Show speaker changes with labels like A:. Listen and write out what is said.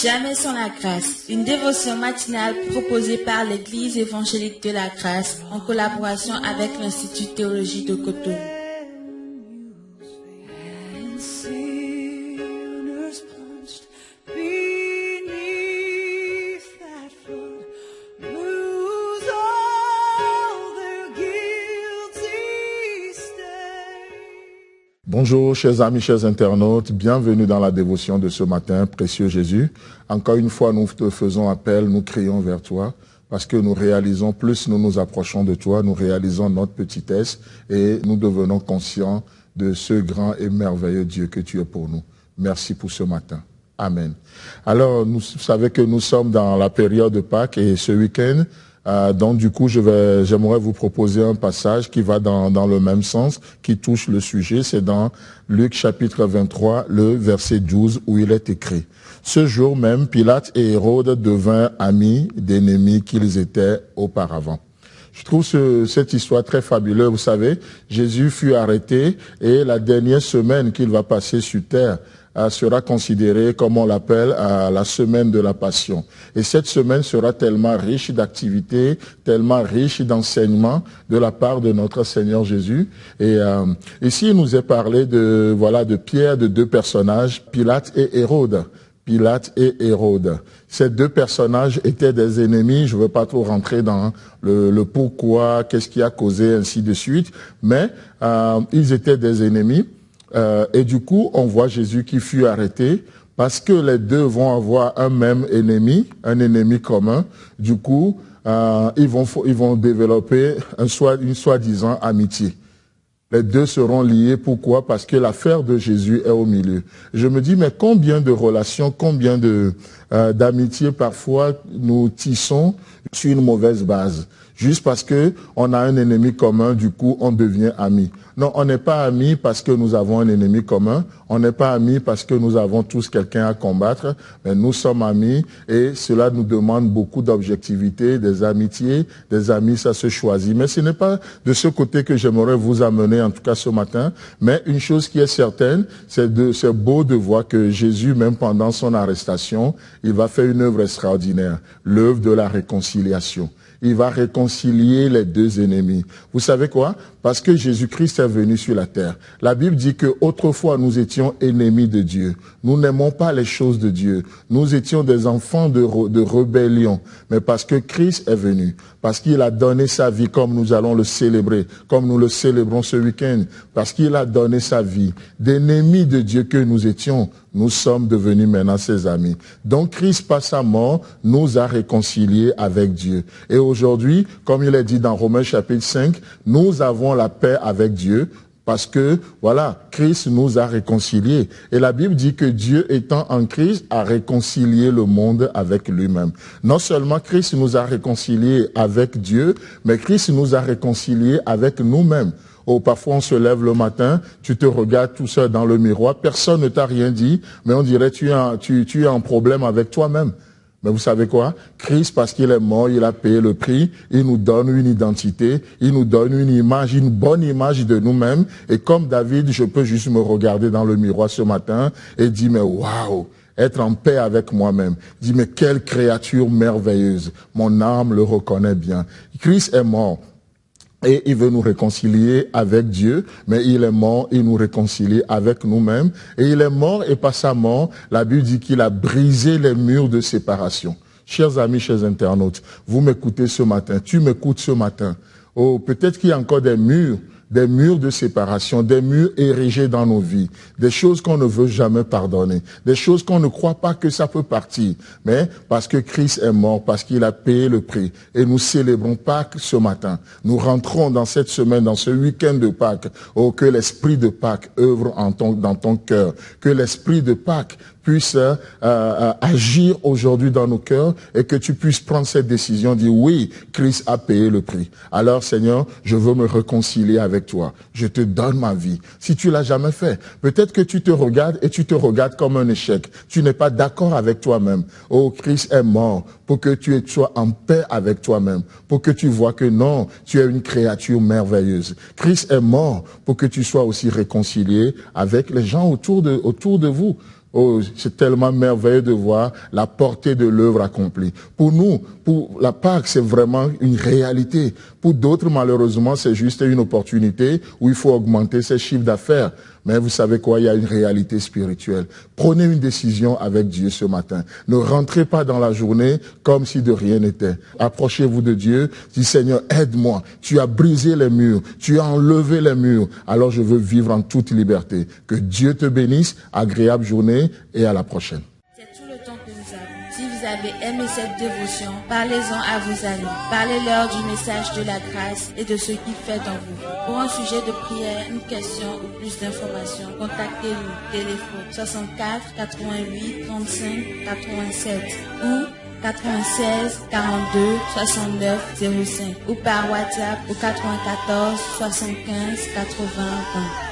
A: Jamais sans la grâce, une dévotion matinale proposée par l'Église évangélique de la grâce en collaboration avec l'Institut théologie de Cotonou.
B: Bonjour chers amis, chers internautes, bienvenue dans la dévotion de ce matin, précieux Jésus. Encore une fois, nous te faisons appel, nous crions vers toi, parce que nous réalisons, plus nous nous approchons de toi, nous réalisons notre petitesse et nous devenons conscients de ce grand et merveilleux Dieu que tu es pour nous. Merci pour ce matin. Amen. Alors, vous savez que nous sommes dans la période de Pâques et ce week-end, donc du coup, j'aimerais vous proposer un passage qui va dans le même sens, qui touche le sujet. C'est dans Luc chapitre 23, le verset 12, où il est écrit: ce jour même, Pilate et Hérode devinrent amis d'ennemis qu'ils étaient auparavant. Je trouve cette histoire très fabuleuse. Vous savez, Jésus fut arrêté et la dernière semaine qu'il va passer sur terre sera considérée, comme on l'appelle, la semaine de la Passion. Et cette semaine sera tellement riche d'activités, tellement riche d'enseignements de la part de notre Seigneur Jésus. Et ici, il nous est parlé de Pierre, de deux personnages, Pilate et Hérode. Pilate et Hérode. Ces deux personnages étaient des ennemis. Je ne veux pas trop rentrer dans le pourquoi, qu'est-ce qui a causé, ainsi de suite. Mais ils étaient des ennemis. Et du coup, on voit Jésus qui fut arrêté parce que les deux vont avoir un même ennemi, un ennemi commun. Du coup, ils vont développer une soi-disant amitié. Les deux seront liés. Pourquoi? Parce que l'affaire de Jésus est au milieu. Je me dis, mais combien de relations, combien d'amitiés parfois nous tissons sur une mauvaise base. Juste parce que on a un ennemi commun, du coup, on devient amis. Non, on n'est pas amis parce que nous avons un ennemi commun. On n'est pas amis parce que nous avons tous quelqu'un à combattre. Mais nous sommes amis et cela nous demande beaucoup d'objectivité, des amitiés. Des amis, ça se choisit. Mais ce n'est pas de ce côté que j'aimerais vous amener, en tout cas ce matin. Mais une chose qui est certaine, c'est beau de voir que Jésus, même pendant son arrestation, il va faire une œuvre extraordinaire. L'œuvre de la réconciliation. Il va réconcilier les deux ennemis. Vous savez quoi? Parce que Jésus-Christ est venu sur la terre. La Bible dit que autrefois nous étions ennemis de Dieu. Nous n'aimons pas les choses de Dieu. Nous étions des enfants de rébellion. Mais parce que Christ est venu, parce qu'il a donné sa vie comme nous allons le célébrer, comme nous le célébrons ce week-end, parce qu'il a donné sa vie, d'ennemis de Dieu que nous étions, nous sommes devenus maintenant ses amis. Donc Christ, par sa mort, nous a réconciliés avec Dieu. Et aujourd'hui, comme il est dit dans Romains chapitre 5, nous avons la paix avec Dieu parce que, voilà, Christ nous a réconciliés. Et la Bible dit que Dieu, étant en Christ, a réconcilié le monde avec lui-même. Non seulement Christ nous a réconciliés avec Dieu, mais Christ nous a réconciliés avec nous-mêmes. Oh, parfois on se lève le matin, tu te regardes tout seul dans le miroir, personne ne t'a rien dit, mais on dirait tu es en problème avec toi-même. Mais vous savez quoi? Christ, parce qu'il est mort, il a payé le prix, il nous donne une identité, il nous donne une image, une bonne image de nous-mêmes. Et comme David, je peux juste me regarder dans le miroir ce matin et dire, mais waouh! Être en paix avec moi-même. Dis, mais quelle créature merveilleuse. Mon âme le reconnaît bien. Christ est mort. Et il veut nous réconcilier avec Dieu, mais il est mort, il nous réconcilie avec nous-mêmes. Et il est mort, et par sa mort, la Bible dit qu'il a brisé les murs de séparation. Chers amis, chers internautes, vous m'écoutez ce matin, tu m'écoutes ce matin. Oh, peut-être qu'il y a encore des murs de séparation, des murs érigés dans nos vies, des choses qu'on ne veut jamais pardonner, des choses qu'on ne croit pas que ça peut partir. Mais parce que Christ est mort, parce qu'il a payé le prix, et nous célébrons Pâques ce matin. Nous rentrons dans cette semaine, dans ce week-end de Pâques, oh, que l'esprit de Pâques œuvre dans ton cœur, que l'esprit de Pâques puisse agir aujourd'hui dans nos cœurs et que tu puisses prendre cette décision, dire oui, Christ a payé le prix. Alors Seigneur, je veux me réconcilier avec avec toi. Je te donne ma vie. Si tu l'as jamais fait, peut-être que tu te regardes et tu te regardes comme un échec. Tu n'es pas d'accord avec toi-même. Oh, Christ est mort pour que tu sois en paix avec toi-même, pour que tu vois que non, tu es une créature merveilleuse. Christ est mort pour que tu sois aussi réconcilié avec les gens autour de vous. Oh, c'est tellement merveilleux de voir la portée de l'œuvre accomplie. Pour nous, pour la Pâque, c'est vraiment une réalité. Pour d'autres, malheureusement, c'est juste une opportunité où il faut augmenter ses chiffres d'affaires. Mais vous savez quoi, il y a une réalité spirituelle. Prenez une décision avec Dieu ce matin. Ne rentrez pas dans la journée comme si de rien n'était. Approchez-vous de Dieu. Dites, Seigneur, aide-moi. Tu as brisé les murs. Tu as enlevé les murs. Alors je veux vivre en toute liberté. Que Dieu te bénisse. Agréable journée et à la prochaine.
A: C'est tout le temps que nous avons. Si vous avez aimé cette dévotion, parlez-en à vos amis. Parlez-leur du message de la grâce et de ce qu'il fait en vous. Pour un sujet de prière, une question ou plus d'informations, contactez-nous. Téléphone 64 88 35 87 ou 96 42 69 05 ou par WhatsApp au 94 75 80 20.